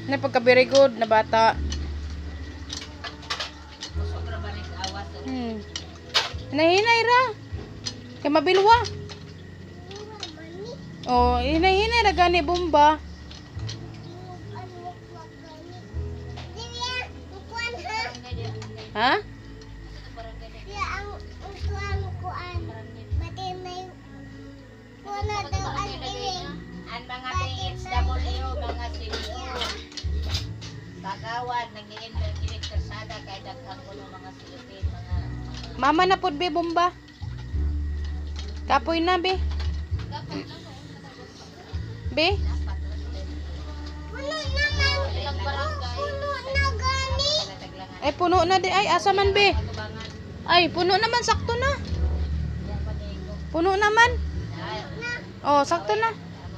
Na pagka very good na bata. Hinahinay ra. Kaya mabilwa. Oh, hinahinay ra gani bomba. Ha? Ya ang utuan kuan. Bati may kuna daw ang iling. Ang mga PHW, mga CBO. Kagawad, nag-i-inig kasada kahit ang kuno mga silupin, mga... Mama na pod be bomba. Kapoy na be. Be? Puno naman. Puno na gani. Ay puno na di ay asa man be. Ay puno naman sakto na. Puno naman. Oh, sakto na.